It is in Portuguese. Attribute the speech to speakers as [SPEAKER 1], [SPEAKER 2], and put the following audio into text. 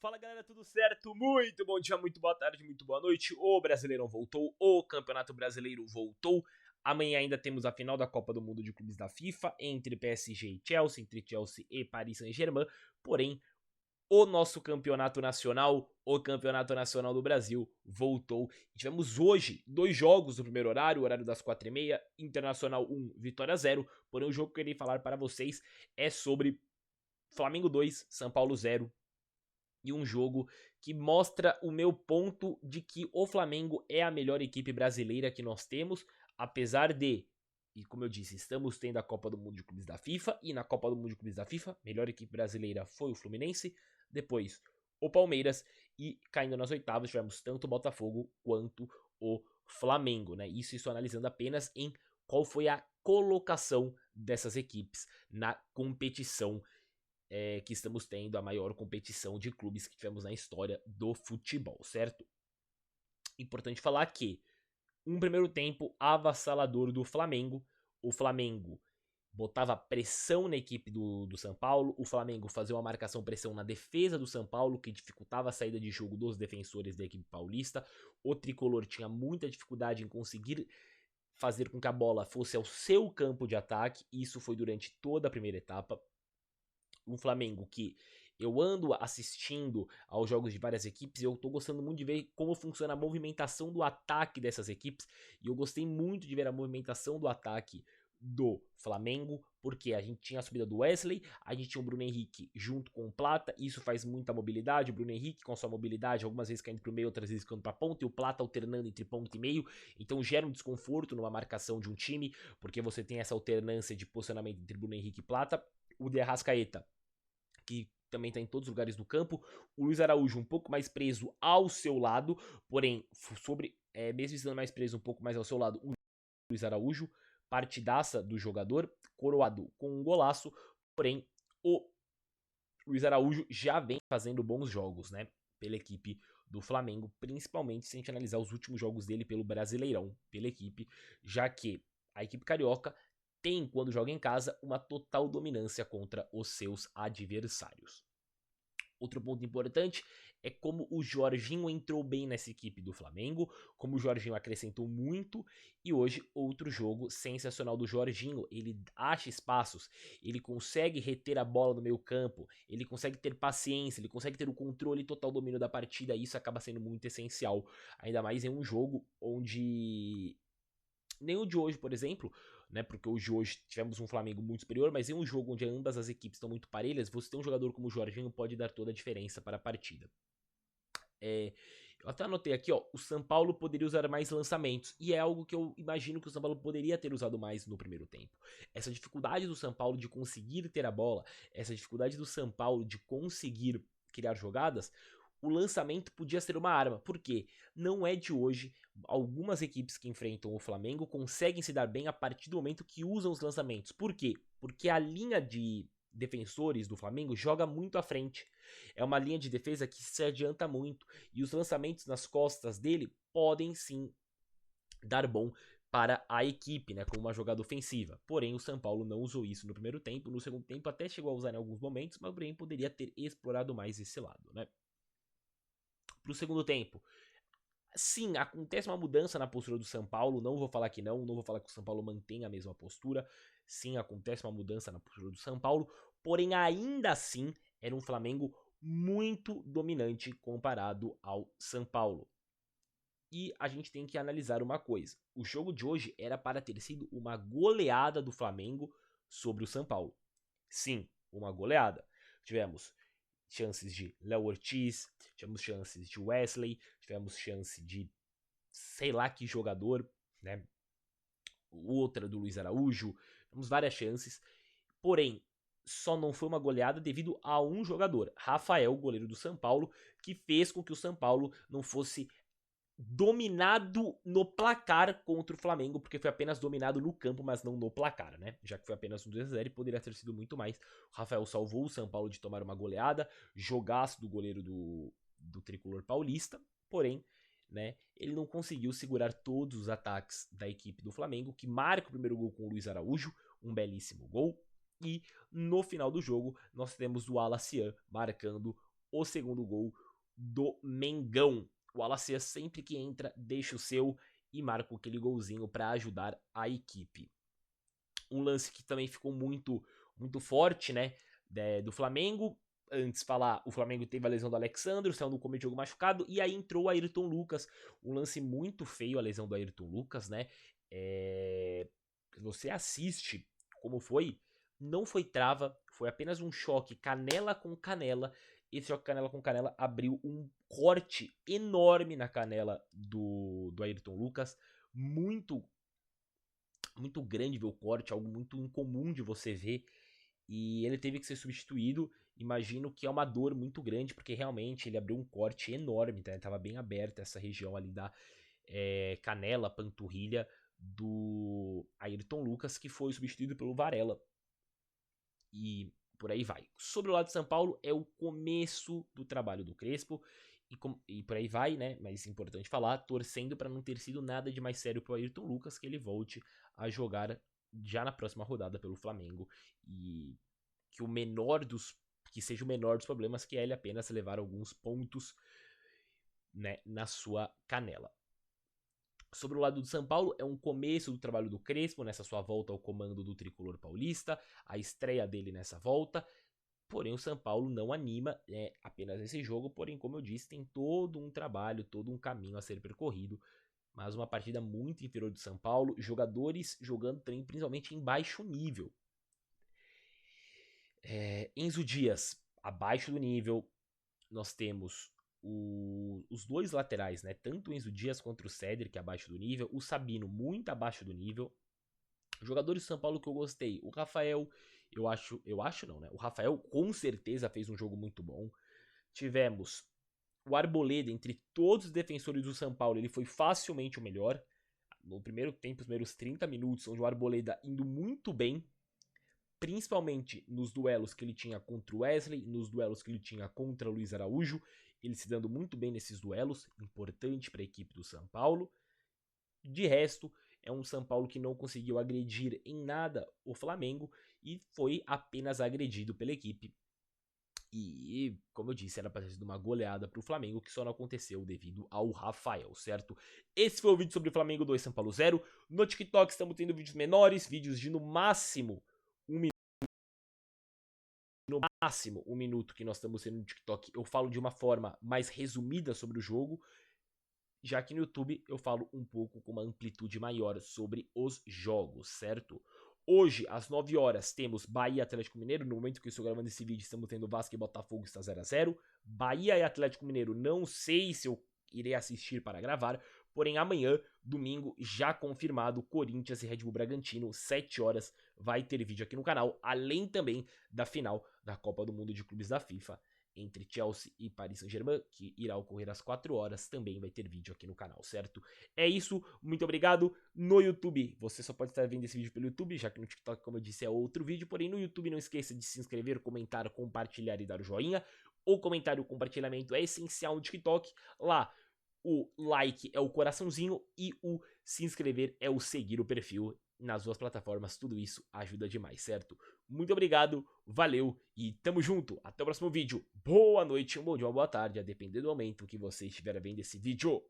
[SPEAKER 1] Fala galera, tudo certo? Muito bom dia, muito boa tarde, muito boa noite. O Brasileirão voltou, o Campeonato Brasileiro voltou. Amanhã ainda temos a final da Copa do Mundo de Clubes da FIFA entre PSG e Chelsea, entre Chelsea e Paris Saint-Germain. Porém, o nosso campeonato nacional, o Campeonato Nacional do Brasil, voltou. Tivemos hoje dois jogos no primeiro horário, o horário das 4h30, Internacional 1, Vitória 0. Porém, o jogo que eu irei falar para vocês é sobre Flamengo 2, São Paulo 0. E um jogo que mostra o meu ponto de que o Flamengo é a melhor equipe brasileira que nós temos, apesar de, e como eu disse, estamos tendo a Copa do Mundo de Clubes da FIFA, e na Copa do Mundo de Clubes da FIFA, a melhor equipe brasileira foi o Fluminense, depois o Palmeiras, e caindo nas oitavas tivemos tanto o Botafogo quanto o Flamengo, né? Isso analisando apenas em qual foi a colocação dessas equipes na competição que estamos tendo, a maior competição de clubes que tivemos na história do futebol, certo? Importante falar que um primeiro tempo avassalador do Flamengo. O Flamengo botava pressão na equipe do São Paulo. O Flamengo fazia uma marcação-pressão na defesa do São Paulo, que dificultava a saída de jogo dos defensores da equipe paulista. O tricolor tinha muita dificuldade em conseguir fazer com que a bola fosse ao seu campo de ataque. Isso foi durante toda a primeira etapa. Um Flamengo que eu ando assistindo aos jogos de várias equipes e eu tô gostando muito de ver como funciona a movimentação do ataque dessas equipes. E eu gostei muito de ver a movimentação do ataque do Flamengo, porque a gente tinha a subida do Wesley, a gente tinha o Bruno Henrique junto com o Plata, isso faz muita mobilidade, o Bruno Henrique com a sua mobilidade, algumas vezes caindo pro meio, outras vezes caindo pra ponta, e o Plata alternando entre ponta e meio, então gera um desconforto numa marcação de um time, porque você tem essa alternância de posicionamento entre Bruno Henrique e Plata. O De Arrascaeta, que também está em todos os lugares do campo. O Luiz Araújo um pouco mais preso ao seu lado, porém, mesmo estando mais preso um pouco mais ao seu lado, o Luiz Araújo, partidaça do jogador, coroado com um golaço, porém, o Luiz Araújo já vem fazendo bons jogos, né, pela equipe do Flamengo, principalmente se a gente analisar os últimos jogos dele pelo Brasileirão, pela equipe, já que a equipe carioca tem, quando joga em casa, uma total dominância contra os seus adversários. Outro ponto importante é como o Jorginho entrou bem nessa equipe do Flamengo, como o Jorginho acrescentou muito, e hoje outro jogo sensacional do Jorginho. Ele acha espaços, ele consegue reter a bola no meio campo, ele consegue ter paciência, ele consegue ter o controle total domínio da partida, e isso acaba sendo muito essencial, ainda mais em um jogo onde nem o de hoje, por exemplo, né? Porque o de hoje tivemos um Flamengo muito superior, mas em um jogo onde ambas as equipes estão muito parelhas, você ter um jogador como o Jorginho pode dar toda a diferença para a partida. Eu até anotei aqui, ó, o São Paulo poderia usar mais lançamentos, e é algo que eu imagino que o São Paulo poderia ter usado mais no primeiro tempo. Essa dificuldade do São Paulo de conseguir ter a bola, essa dificuldade do São Paulo de conseguir criar jogadas, o lançamento podia ser uma arma. Por quê? Não é de hoje. Algumas equipes que enfrentam o Flamengo conseguem se dar bem a partir do momento que usam os lançamentos. Por quê? Porque a linha de defensores do Flamengo joga muito à frente. É uma linha de defesa que se adianta muito. E os lançamentos nas costas dele podem sim dar bom para a equipe, né, como uma jogada ofensiva. Porém, o São Paulo não usou isso no primeiro tempo. No segundo tempo até chegou a usar em alguns momentos, mas o Breno poderia ter explorado mais esse lado, né? Pro segundo tempo, sim, acontece uma mudança na postura do São Paulo. Não vou falar que não vou falar que o São Paulo mantém a mesma postura. Sim, acontece uma mudança na postura do São Paulo, porém ainda assim era um Flamengo muito dominante comparado ao São Paulo. E a gente tem que analisar uma coisa: o jogo de hoje era para ter sido uma goleada do Flamengo sobre o São Paulo. Sim, uma goleada. Tivemos chances de Léo Ortiz, tivemos chances de Wesley, tivemos chance de sei lá que jogador, né? Outra do Luiz Araújo, tivemos várias chances, porém só não foi uma goleada devido a um jogador, Rafael, goleiro do São Paulo, que fez com que o São Paulo não fosse dominado no placar contra o Flamengo, porque foi apenas dominado no campo, mas não no placar, né? Já que foi apenas um 2-0 e poderia ter sido muito mais. O Rafael salvou o São Paulo de tomar uma goleada, jogaço do goleiro do tricolor paulista, porém, né, ele não conseguiu segurar todos os ataques da equipe do Flamengo, que marca o primeiro gol com o Luiz Araújo, um belíssimo gol, e no final do jogo nós temos o Alacian marcando o segundo gol do Mengão. O Alacê sempre que entra, deixa o seu e marca aquele golzinho para ajudar a equipe. Um lance que também ficou muito forte, né, do Flamengo. Antes falar, o Flamengo teve a lesão do Alexandre, saiu no começo de jogo machucado, e aí entrou o Ayrton Lucas. Um lance muito feio, a lesão do Ayrton Lucas, né? Você assiste como foi, não foi trava, foi apenas um choque canela com canela. Esse choque canela com canela abriu um corte enorme na canela do Ayrton Lucas. Muito grande ver o corte, algo muito incomum de você ver. E ele teve que ser substituído. Imagino que é uma dor muito grande, porque realmente ele abriu um corte enorme, tá? Tava bem aberta essa região ali da canela, panturrilha do Ayrton Lucas, que foi substituído pelo Varela. E por aí vai. Sobre o lado de São Paulo, é o começo do trabalho do Crespo. E por aí vai, né? Mas é importante falar, torcendo para não ter sido nada de mais sério pro Ayrton Lucas, que ele volte a jogar já na próxima rodada pelo Flamengo. E que seja o menor dos problemas, que é ele apenas levar alguns pontos, né, na sua canela. Sobre o lado do São Paulo, é um começo do trabalho do Crespo nessa sua volta ao comando do tricolor paulista, a estreia dele nessa volta. Porém, o São Paulo não anima apenas esse jogo, porém, como eu disse, tem todo um trabalho, todo um caminho a ser percorrido. Mas uma partida muito inferior do São Paulo, jogadores jogando também principalmente em baixo nível. Enzo Dias, abaixo do nível. Nós temos os dois laterais, né? Tanto o Enzo Dias quanto o Cedric abaixo do nível. O Sabino muito abaixo do nível. Jogadores do São Paulo que eu gostei. O Rafael, eu acho não, né? O Rafael com certeza fez um jogo muito bom. Tivemos o Arboleda, entre todos os defensores do São Paulo, ele foi facilmente o melhor. No primeiro tempo, os primeiros 30 minutos, onde o Arboleda indo muito bem, principalmente nos duelos que ele tinha contra o Wesley, nos duelos que ele tinha contra o Luiz Araújo, ele se dando muito bem nesses duelos, importante para a equipe do São Paulo. De resto, é um São Paulo que não conseguiu agredir em nada o Flamengo e foi apenas agredido pela equipe. E, como eu disse, era para ter sido uma goleada para o Flamengo, que só não aconteceu devido ao Rafael, certo? Esse foi o vídeo sobre Flamengo 2, São Paulo 0. No TikTok estamos tendo vídeos menores, vídeos de no máximo um minuto que nós estamos tendo no TikTok. Eu falo de uma forma mais resumida sobre o jogo, já que no YouTube eu falo um pouco com uma amplitude maior sobre os jogos, certo? Hoje, às 9 horas, temos Bahia e Atlético Mineiro. No momento que eu estou gravando esse vídeo, estamos tendo Vasco e Botafogo, está 0x0. Bahia e Atlético Mineiro, não sei se eu irei assistir para gravar. Porém, amanhã, domingo, já confirmado, Corinthians e Red Bull Bragantino, 7 horas, vai ter vídeo aqui no canal. Além também da final da Copa do Mundo de Clubes da FIFA, entre Chelsea e Paris Saint-Germain, que irá ocorrer às 4 horas, também vai ter vídeo aqui no canal, certo? É isso, muito obrigado. No YouTube, você só pode estar vendo esse vídeo pelo YouTube, já que no TikTok, como eu disse, é outro vídeo, porém no YouTube não esqueça de se inscrever, comentar, compartilhar e dar o joinha. O comentário e o compartilhamento é essencial no TikTok. Lá, o like é o coraçãozinho e o se inscrever é o seguir o perfil. Nas duas plataformas, tudo isso ajuda demais, certo? Muito obrigado, valeu e tamo junto. Até o próximo vídeo. Boa noite, um bom dia, uma boa tarde, a depender do momento que você estiver vendo esse vídeo.